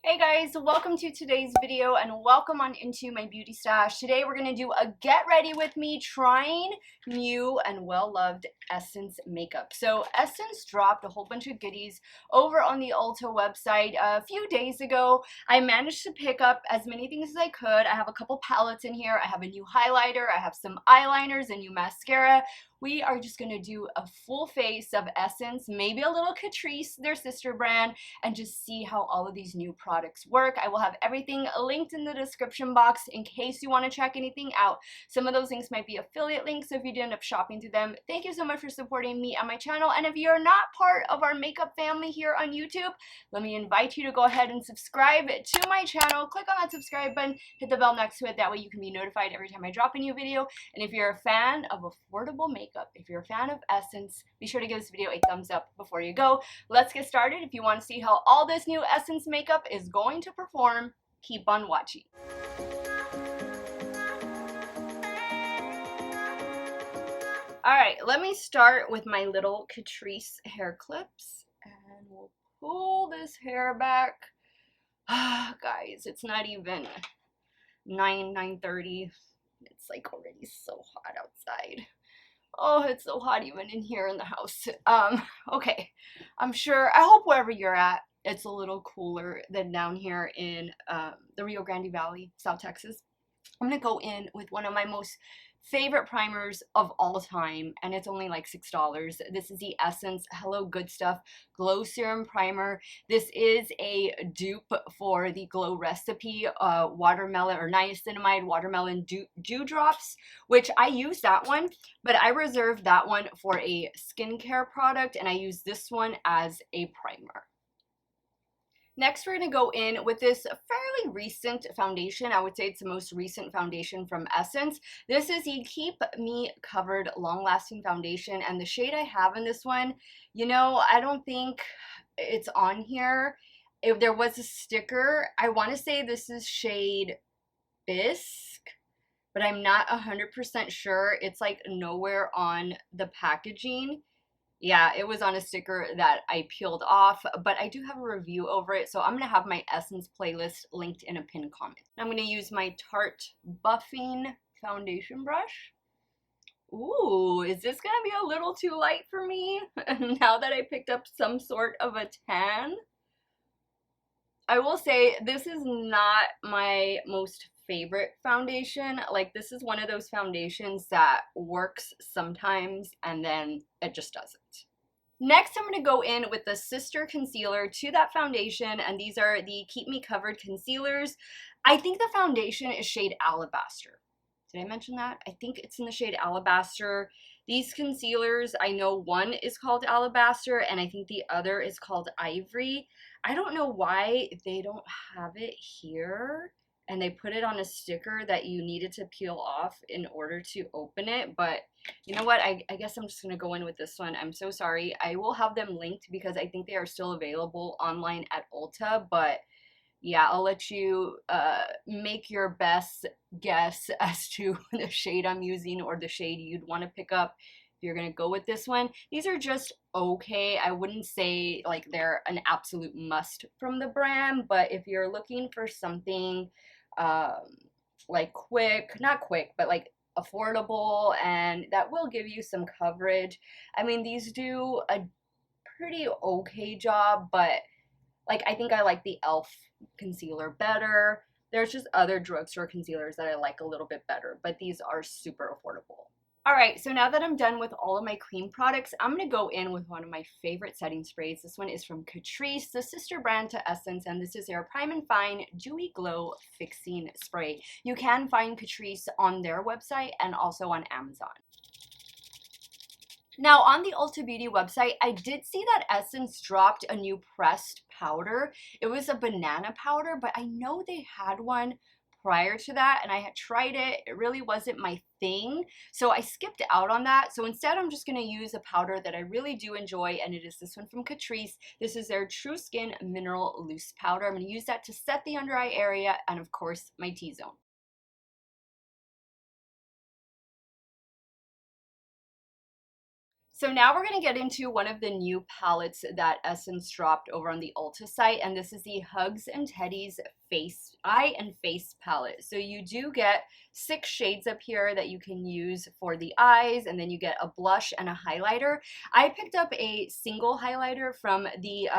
Hey guys, welcome to today's video and welcome on into my beauty stash. Today we're going to do a get ready with me trying new and well-loved Essence makeup. So Essence dropped a whole bunch of goodies over on the Ulta website a few days ago. I managed to pick up as many things as I could. I have a couple palettes in here. I have a new highlighter. I have some eyeliners, a new mascara. We are just going to do a full face of Essence, maybe a little Catrice, their sister brand, and just see how all of these new products work. I will have everything linked in the description box in case you want to check anything out. Some of those links might be affiliate links, so if you do end up shopping through them, thank you so much for supporting me and my channel. And if you're not part of our makeup family here on YouTube, let me invite you to go ahead and subscribe to my channel. Click on that subscribe button, hit the bell next to it. That way you can be notified every time I drop a new video. And if you're a fan of affordable makeup, if you're a fan of Essence, be sure to give this video a thumbs up before you go. Let's get started. If you want to see how all this new Essence makeup is going to perform, keep on watching. Alright, let me start with my little Catrice hair clips, and we'll pull this hair back. Guys, it's not even 9:30. It's like already so hot outside. Oh, it's so hot even in here in the house. Okay, I hope wherever you're at, it's a little cooler than down here in the Rio Grande Valley, South Texas. I'm gonna go in with one of my most favorite primers of all time, and it's only like $6. This is the Essence Hello Good Stuff Glow Serum Primer. This is a dupe for the Glow Recipe watermelon or niacinamide watermelon dew drops, which I use that one, but I reserved that one for a skincare product, and I use this one as a primer. Next, we're going to go in with this fairly recent foundation. I would say it's the most recent foundation from Essence. This is the Keep Me Covered Long Lasting Foundation, and the shade I have in this one, you know, I don't think it's on here. If there was a sticker, I want to say this is shade Bisque, but I'm not 100% sure. It's like nowhere on the packaging. Yeah, it was on a sticker that I peeled off, but I do have a review over it, so I'm going to have my Essence playlist linked in a pinned comment. I'm going to use my Tarte Buffing Foundation Brush. Ooh, is this going to be a little too light for me now that I picked up some sort of a tan? I will say this is not my most favorite foundation. Like, this is one of those foundations that works sometimes and then it just doesn't. Next, I'm going to go in with the sister concealer to that foundation, and these are the Keep Me Covered concealers. I think the foundation is shade Alabaster. Did I mention that? I think it's in the shade Alabaster. These concealers, I know one is called Alabaster and I think the other is called Ivory. I don't know why they don't have it here and they put it on a sticker that you needed to peel off in order to open it, but you know what, I guess I'm just gonna go in with this one. I'm so sorry. I will have them linked because I think they are still available online at Ulta, but yeah, I'll let you make your best guess as to the shade I'm using or the shade you'd want to pick up if you're going to go with this one. These are just okay. I wouldn't say like they're an absolute must from the brand, but if you're looking for something like not quick, but like affordable and that will give you some coverage, I mean, these do a pretty okay job, but like, I think I like the e.l.f. concealer better. There's just other drugstore concealers that I like a little bit better, but these are super affordable. Alright, so now that I'm done with all of my cream products, I'm going to go in with one of my favorite setting sprays. This one is from Catrice, the sister brand to Essence, and this is their Prime and Fine Dewy Glow Fixing Spray. You can find Catrice on their website and also on Amazon. Now, on the Ulta Beauty website, I did see that Essence dropped a new pressed powder. It was a banana powder, but I know they had one prior to that, and I had tried it. It really wasn't my thing, so I skipped out on that. So instead, I'm just going to use a powder that I really do enjoy, and it is this one from Catrice. This is their True Skin Mineral Loose Powder. I'm going to use that to set the under eye area and, of course, my T-zone. So now we're going to get into one of the new palettes that Essence dropped over on the Ulta site, and this is the Hugs and Teddies Eye and Face palette. So you do get 6 shades up here that you can use for the eyes, and then you get a blush and a highlighter. I picked up a single highlighter from the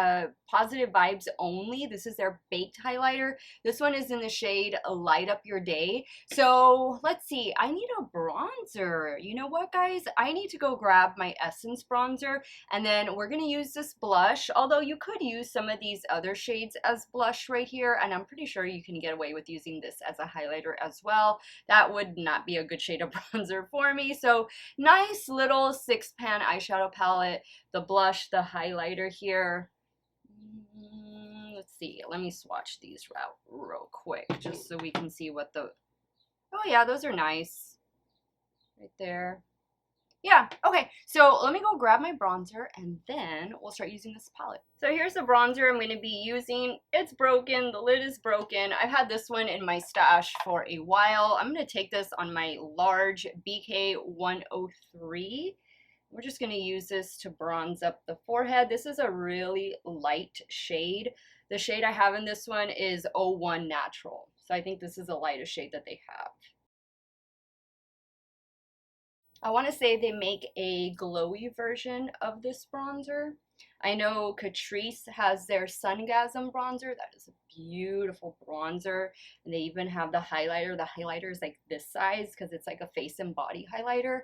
Positive Vibes Only. This is their baked highlighter. This one is in the shade Light Up Your Day. So let's see, I need a bronzer. You know what, guys? I need to go grab my Essence bronzer, and then we're gonna use this blush, although you could use some of these other shades as blush right here, and I'm pretty sure you can get away with using this as a highlighter as well. That would not be a good shade of bronzer for me. So nice little 6-pan eyeshadow palette, the blush, the highlighter here. Let's see, let me swatch these out real quick just so we can see what the, oh yeah, those are nice right there. Yeah, okay, so let me go grab my bronzer and then we'll start using this palette. So here's the bronzer I'm going to be using. It's broken, the lid is broken. I've had this one in my stash for a while. I'm going to take this on my large BK 103. We're just going to use this to bronze up the forehead. This is a really light shade. The shade I have in this one is 01 Natural. So I think this is the lightest shade that they have. I want to say they make a glowy version of this bronzer. I know Catrice has their Sungasm bronzer. That is a beautiful bronzer. And they even have the highlighter. The highlighter is like this size because it's like a face and body highlighter.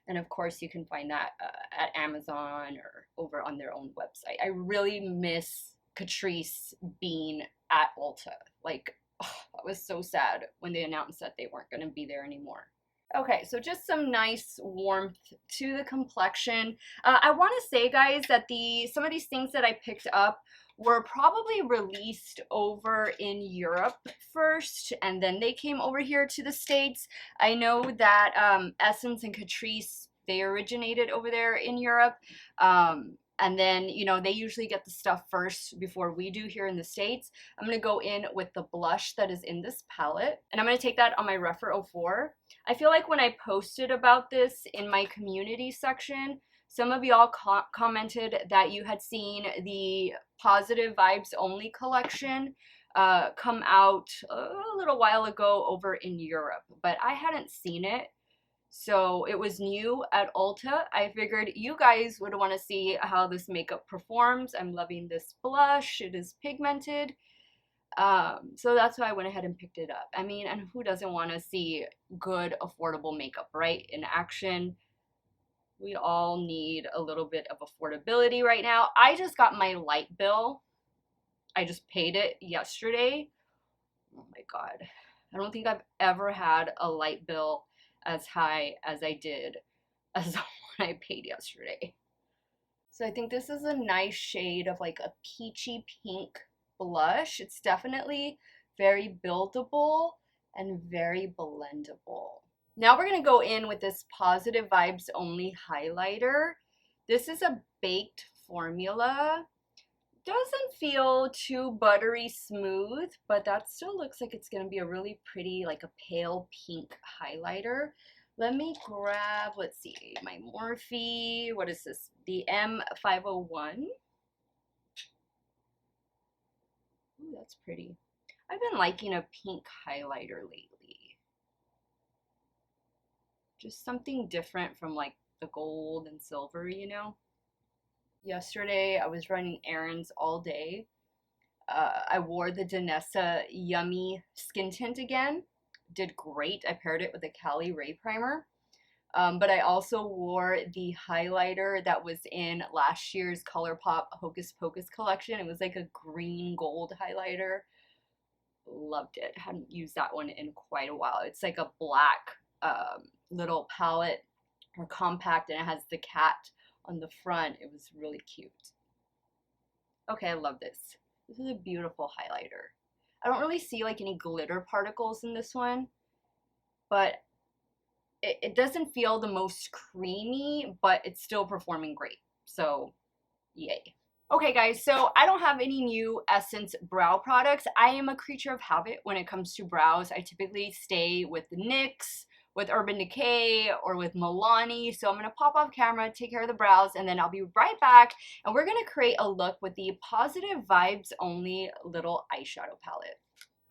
And of course, you can find that at Amazon or over on their own website. I really miss Catrice being at Ulta. Like, oh, that was so sad when they announced that they weren't going to be there anymore. Okay, so just some nice warmth to the complexion. I want to say, guys, that some of these things that I picked up were probably released over in Europe first, and then they came over here to the States. I know that Essence and Catrice, they originated over there in Europe. And then, you know, they usually get the stuff first before we do here in the States. I'm going to go in with the blush that is in this palette. And I'm going to take that on my Rephr 04. I feel like when I posted about this in my community section, some of y'all commented that you had seen the Positive Vibes Only collection come out a little while ago over in Europe. But I hadn't seen it. So it was new at Ulta. I figured you guys would want to see how this makeup performs. I'm loving this blush. It is pigmented. So that's why I went ahead and picked it up. I mean, and who doesn't want to see good, affordable makeup, right? In action. We all need a little bit of affordability right now. I just got my light bill. I just paid it yesterday. Oh my God. I don't think I've ever had a light bill as high as I did as the one I paid yesterday. So I think this is a nice shade of like a peachy pink blush. It's definitely very buildable and very blendable. Now we're going to go in with this Positive Vibes Only highlighter. This is a baked formula. Doesn't feel too buttery smooth, but that still looks like it's going to be a really pretty, like a pale pink highlighter. Let me grab, let's see, my Morphe. What is this? The M501. Ooh, that's pretty. I've been liking a pink highlighter lately. Just something different from like the gold and silver, you know? Yesterday, I was running errands all day. I wore the Danessa Yummy Skin Tint again. Did great. I paired it with a Cali Ray Primer. But I also wore the highlighter that was in last year's ColourPop Hocus Pocus collection. It was like a green gold highlighter. Loved it. Hadn't used that one in quite a while. It's like a black little palette or compact, and it has the cat on the front. It was really cute. Okay, I love this. This is a beautiful highlighter. I don't really see like any glitter particles in this one, but it doesn't feel the most creamy, but it's still performing great. So, yay. Okay guys, so I don't have any new Essence brow products. I am a creature of habit when it comes to brows. I typically stay with the NYX with Urban Decay or with Milani. So I'm going to pop off camera, take care of the brows, and then I'll be right back. And we're going to create a look with the Positive Vibes Only little eyeshadow palette.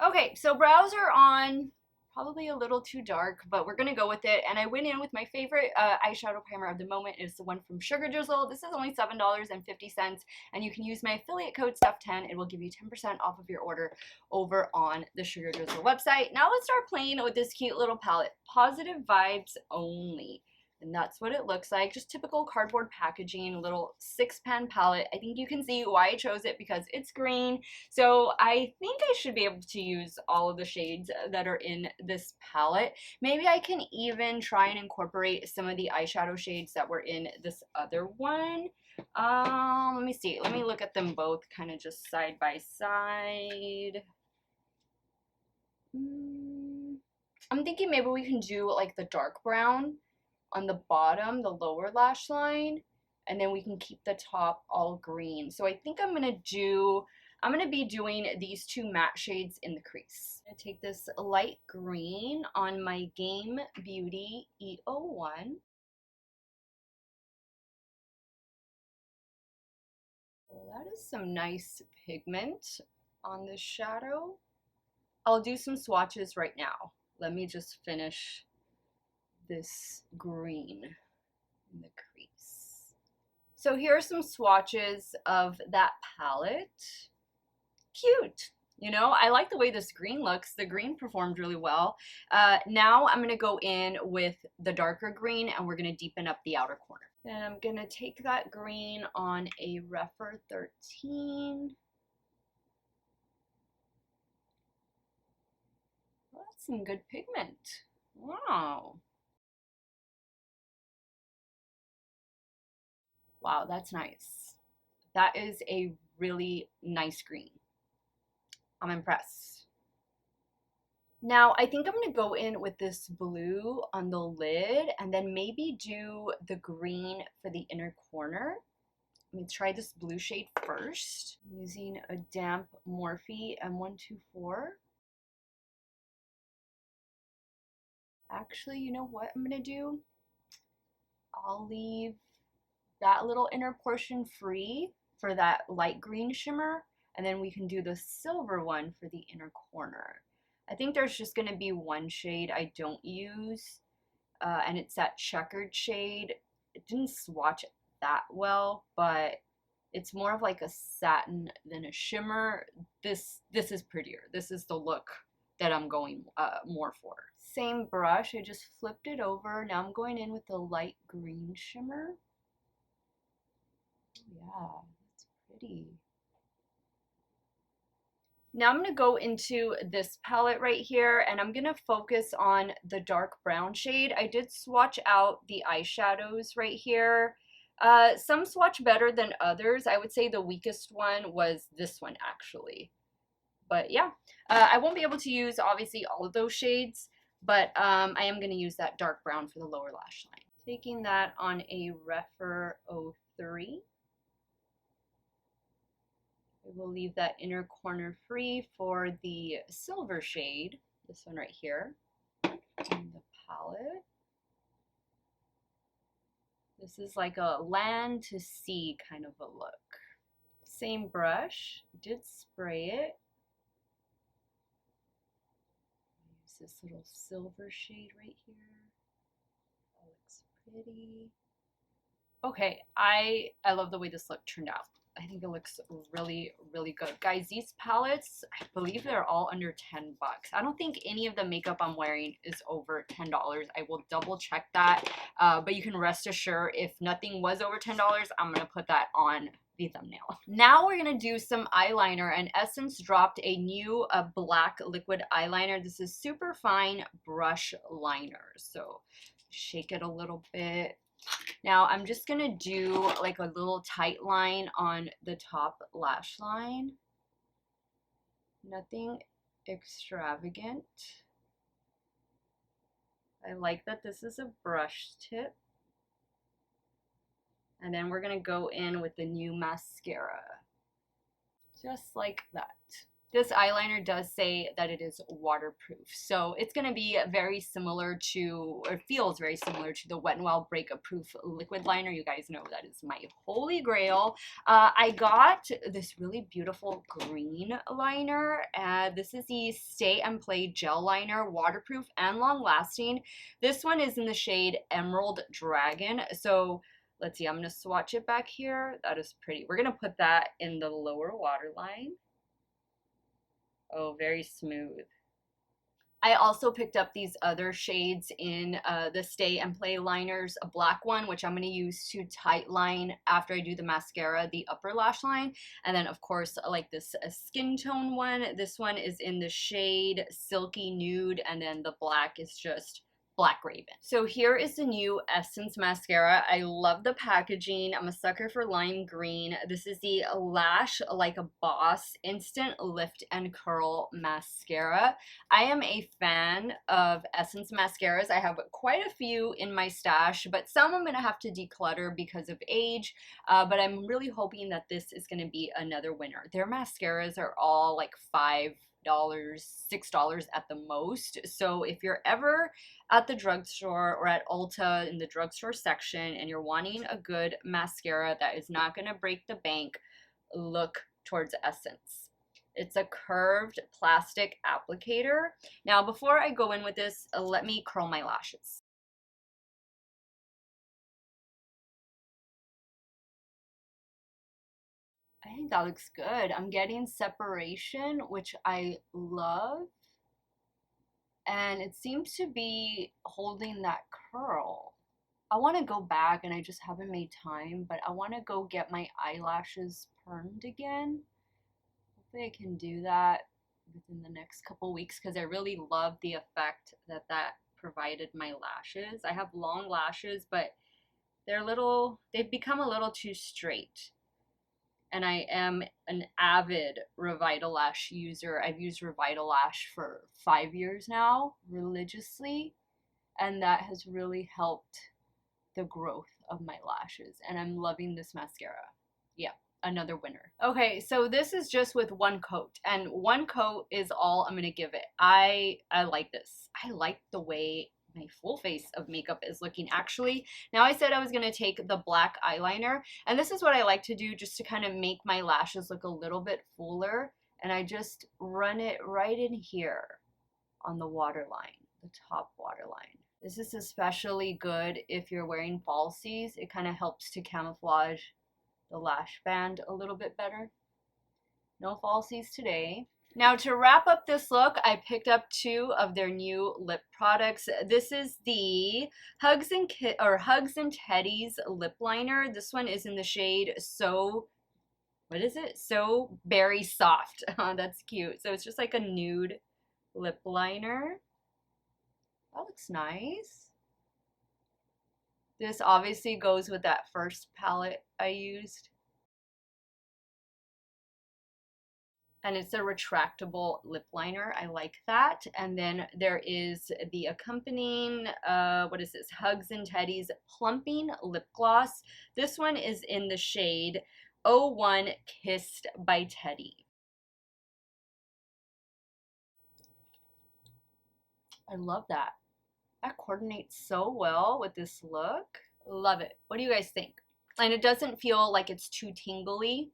Okay, so brows are on. Probably a little too dark, but we're gonna go with it. And I went in with my favorite eyeshadow primer of the moment. It's the one from Sugar Drizzle. This is only $7.50, and you can use my affiliate code Steff10. It will give you 10% off of your order over on the Sugar Drizzle website. Now let's start playing with this cute little palette, Positive Vibes Only. And that's what it looks like. Just typical cardboard packaging, little 6-pan palette. I think you can see why I chose it because it's green. So I think I should be able to use all of the shades that are in this palette. Maybe I can even try and incorporate some of the eyeshadow shades that were in this other one. Let me see. Let me look at them both kind of just side by side. I'm thinking maybe we can do like the dark brown on the bottom, the lower lash line, and then we can keep the top all green. So I think I'm gonna be doing these two matte shades in the crease. I'm gonna take this light green on my Game Beauty E01. Well, that is some nice pigment on this shadow. I'll do some swatches right now. Let me just finish this green in the crease. So here are some swatches of that palette. Cute. You know, I like the way this green looks. The green performed really well. Now I'm going to go in with the darker green and we're going to deepen up the outer corner. And I'm going to take that green on a Rephr 13. Well, that's some good pigment. Wow. Wow, that's nice. That is a really nice green. I'm impressed. Now, I think I'm going to go in with this blue on the lid and then maybe do the green for the inner corner. Let me try this blue shade first. I'm using a damp Morphe M124. Actually, you know what I'm going to do? I'll leave that little inner portion free for that light green shimmer, and then we can do the silver one for the inner corner. I think there's just going to be one shade I don't use, and it's that checkered shade. It didn't swatch that well, but it's more of like a satin than a shimmer. This is prettier. This is the look that I'm going more for. Same brush, I just flipped it over. Now I'm going in with the light green shimmer. Yeah, that's pretty. Now I'm going to go into this palette right here and I'm going to focus on the dark brown shade. I did swatch out the eyeshadows right here. Some swatch better than others. I would say the weakest one was this one actually. But yeah, I won't be able to use obviously all of those shades, but I am going to use that dark brown for the lower lash line. Taking that on a Rephr 03. I will leave that inner corner free for the silver shade, this one right here, in the palette. This is like a land to sea kind of a look. Same brush, did spray it. Use this little silver shade right here. That looks pretty. Okay, I love the way this look turned out. I think it looks really, really good. Guys, these palettes, I believe they're all under 10 bucks. I don't think any of the makeup I'm wearing is over $10. I will double check that. But you can rest assured if nothing was over $10, I'm going to put that on the thumbnail. Now we're going to do some eyeliner, and Essence dropped a new black liquid eyeliner. This is super fine brush liner. So shake it a little bit. Now I'm just going to do like a little tight line on the top lash line. Nothing extravagant. I like that this is a brush tip. And then we're going to go in with the new mascara. Just like that. This eyeliner does say that it is waterproof, so it's going to be very similar to, or feels very similar to the Wet n Wild Breakup Proof liquid liner. You guys know that is my holy grail. I got this really beautiful green liner. This is the Stay and Play Gel Liner, waterproof and long lasting. This one is in the shade Emerald Dragon. So let's see, I'm going to swatch it back here. That is pretty. We're going to put that in the lower waterline. Oh, very smooth. I also picked up these other shades in the Stay and Play liners, a black one, which I'm going to use to tight line after I do the mascara, the upper lash line. And then, of course, like this skin tone one. This one is in the shade Silky Nude, and then the black is just Black Raven. So here is the new Essence mascara. I love the packaging. I'm a sucker for lime green. This is the Lash Like a Boss Instant Lift and Curl Mascara. I am a fan of Essence mascaras. I have quite a few in my stash, but some I'm going to have to declutter because of age. But I'm really hoping that this is going to be another winner. Their mascaras are all like $5, $6 at the most. So if you're ever at the drugstore or at Ulta in the drugstore section and you're wanting a good mascara that is not going to break the bank, look towards Essence. It's a curved plastic applicator. Now, before I go in with this, let me curl my lashes. I think that looks good. I'm getting separation, which I love. And it seems to be holding that curl. I want to go back, and I just haven't made time, but I want to go get my eyelashes permed again. Hopefully I can do that within the next couple weeks, because I really love the effect that that provided my lashes. I have long lashes, but they've become a little too straight. And I am an avid Revitalash user. I've used Revitalash for 5 years now, religiously, and that has really helped the growth of my lashes, and I'm loving this mascara. Yeah, another winner. Okay, so this is just with one coat, and one coat is all I'm gonna give it. I like this. I like the way my full face of makeup is looking. Actually, now I said I was going to take the black eyeliner, and this is what I like to do just to kind of make my lashes look a little bit fuller, and I just run it right in here on the waterline, the top waterline. This is especially good if you're wearing falsies. It kind of helps to camouflage the lash band a little bit better. No falsies today. Now, to wrap up this look, I picked up 2 of their new lip products. This is the Hugs and Teddies lip liner. This one is in the shade So Berry Soft. Oh, that's cute. So it's just like a nude lip liner. That looks nice. This obviously goes with that first palette I used. And it's a retractable lip liner. I like that. And then there is the accompanying, what is this? Hugs and Teddies Plumping Lip Gloss. This one is in the shade 01 Kissed by Teddy. I love that. That coordinates so well with this look. Love it. What do you guys think? And it doesn't feel like it's too tingly.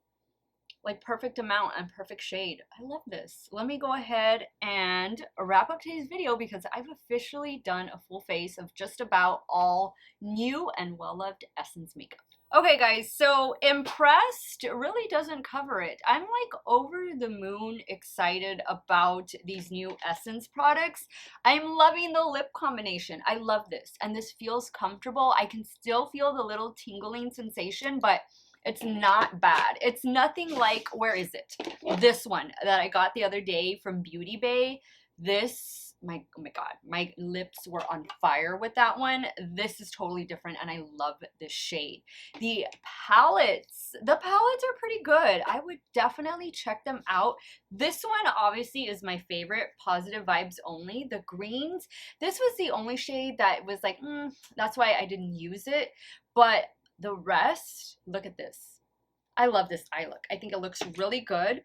Like perfect amount and perfect shade. I love this. Let me go ahead and wrap up today's video because I've officially done a full face of just about all new and well-loved Essence makeup. Okay guys, so impressed really doesn't cover it. I'm like over the moon excited about these new Essence products. I'm loving the lip combination. I love this, and this feels comfortable. I can still feel the little tingling sensation, but it's not bad. It's nothing like, where is it? This one that I got the other day from Beauty Bay. This, oh my God, my lips were on fire with that one. This is totally different, and I love this shade. The palettes are pretty good. I would definitely check them out. This one obviously is my favorite, Positive Vibes Only. The greens, this was the only shade that was like, that's why I didn't use it. But the rest, look at this. I love this eye look. I think it looks really good.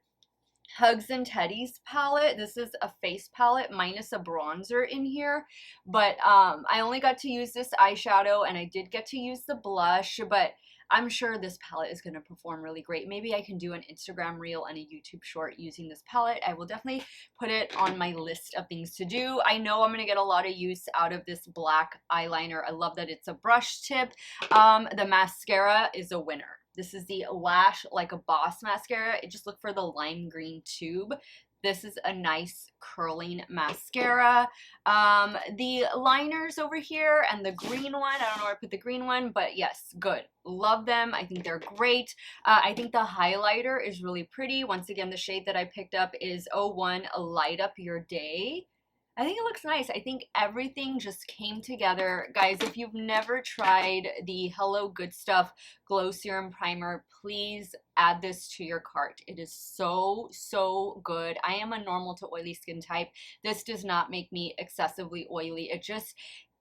Hugs and Teddy's palette. This is a face palette minus a bronzer in here, but I only got to use this eyeshadow and I did get to use the blush, but I'm sure this palette is going to perform really great. Maybe I can do an Instagram reel and a YouTube short using this palette. I will definitely put it on my list of things to do. I know I'm going to get a lot of use out of this black eyeliner. I love that it's a brush tip. The mascara is a winner. This is the Lash Like a Boss mascara. Just look for the lime green tube. This is a nice curling mascara. The liners over here and the green one, I don't know where I put the green one, but yes, good. Love them. I think they're great. I think the highlighter is really pretty. Once again, the shade that I picked up is 01 Light Up Your Day. I think it looks nice. I think everything just came together. Guys, if you've never tried the Hello Good Stuff Glow Serum Primer, please add this to your cart. It is so, so good. I am a normal to oily skin type. This does not make me excessively oily.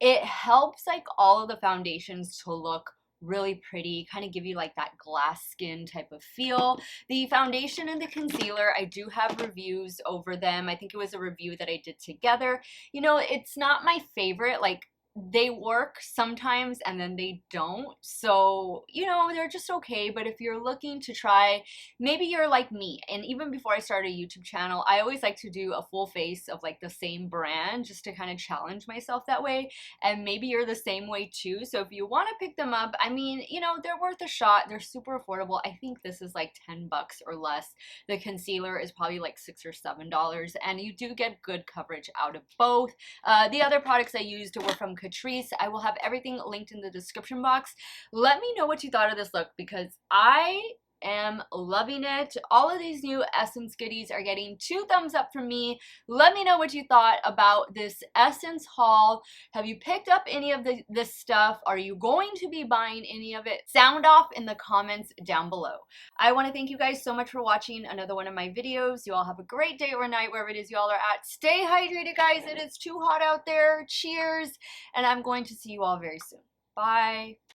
It helps like all of the foundations to look really pretty, kind of give you like that glass skin type of feel. The foundation and the concealer, I do have reviews over them. I think it was a review that I did together. You know, it's not my favorite. Like, they work sometimes and then they don't. So, you know, they're just okay. But if you're looking to try, maybe you're like me. And even before I started a YouTube channel, I always like to do a full face of like the same brand just to kind of challenge myself that way. And maybe you're the same way too. So if you want to pick them up, I mean, you know, they're worth a shot. They're super affordable. I think this is like 10 bucks or less. The concealer is probably like $6 or $7. And you do get good coverage out of both. The other products I used were from Catrice. I will have everything linked in the description box. Let me know what you thought of this look because I am loving it. All of these new Essence goodies are getting 2 thumbs up from me. Let me know what you thought about this Essence haul. Have you picked up any of this stuff? Are you going to be buying any of it? Sound off in the comments down below. I want to thank you guys so much for watching another one of my videos. You all have a great day or night wherever it is you all are at. Stay hydrated, guys. It is too hot out there. Cheers. And I'm going to see you all very soon. Bye.